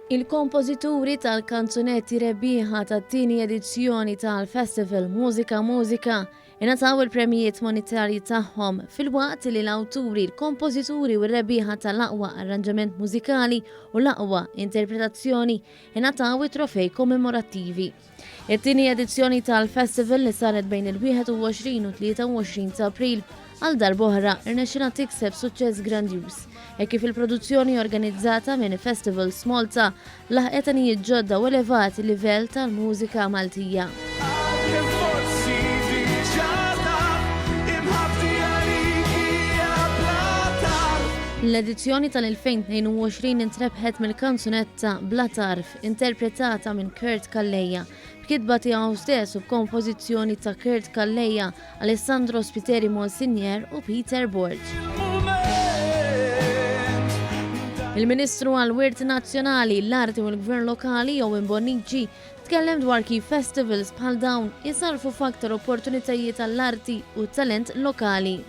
Il-kompożituri tal-kanzunetti rebbieħa tat-tieni edizzjoni tal-Festival Mużika Mużika ingħataw il-premijiet monetarji tagħhom filwaqt li l-awturi, l-kompożituri u r-rebbieħa tal-aqwa arranġament mużikali u l-aqwa interpretazzjoni ingħataw it-trofej kommemorattivi. It-tieni edizzjoni tal-Festival li saret bejn il-21 u 23 ta' April għal darb'oħra irnexxilha tikseb suċċess grandjuż. Kif il-produzzjoni organizzata minn Festivals Malta laħqet anijiet ġodda u elevati livell tal-mużika Maltija. L-edizzjoni tal-2022 intrebħet mill-kanzunetta Bla Tarf, interpretata minn Kurt Calleja, b'kitba tiegħu stess u kompożizzjoni ta' Kurt Calleja, Alessandro Spiteri Monsignor u Peter Borg. Il-Ministru għall-Wirt Nazzjonali, l-Arti u l-Gvern Lokali Owen Bonnici tkellem dwar kif festivals bħal dawn jisarfu f'aktar opportunitajiet għall-arti u talent lokali.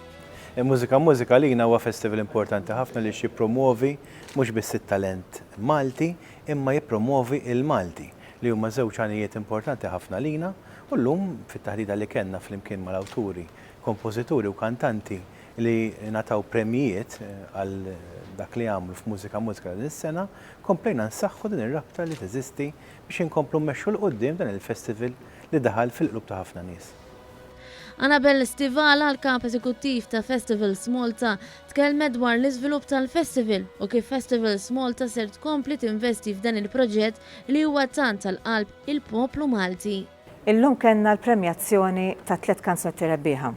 Il-Mużika Mużika lina huwa festival importanti ħafna li jippromovi mhux biss it-talent Malti, imma jippromovi il-Malti li huma żewġ għanijiet importanti ħafna lina u llum fit-taħdida li kellna flimkien mal-awturi, kompożituri u kantanti li nataw premijiet għal dak li għamlu f'Mużika Mużika din is-sena, komplejna nsaħħu din ir-rabta li teżisti biex inkomplu mmexxu l qudiem dan il-festival li daħal fil-qlub ta' ħafna nies. Annabel Stivala, l-kap eżekuttiv ta' Festivals Malta, tkellmet dwar l-iżvilupp tal-festival u kif Festivals Malta ser tkompli tinvesti f'dan il-proġett li huwa tant tal-qalb il-poplu Malti. Illum kellna l-premjazzjoni ta' 3 kanzunetti rebbieħa.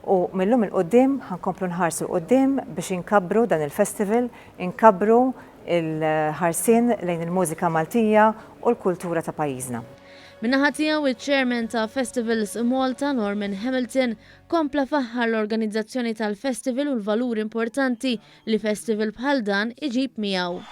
U millum il-qoddim ħankomplu nħarsu l-qoddim biex inkabru dan il-festival, inkabru il-ħarsin lejn il-mużika Maltija u l-kultura ta' pajjiżna. Min-naħa tiegħu iċ-Chairman ta' Festivals Malta, Norman Hamilton, kompla faħħar l-organizzazzjoni tal-festival u l-valur importanti li festival bħal dan iġib miegħu.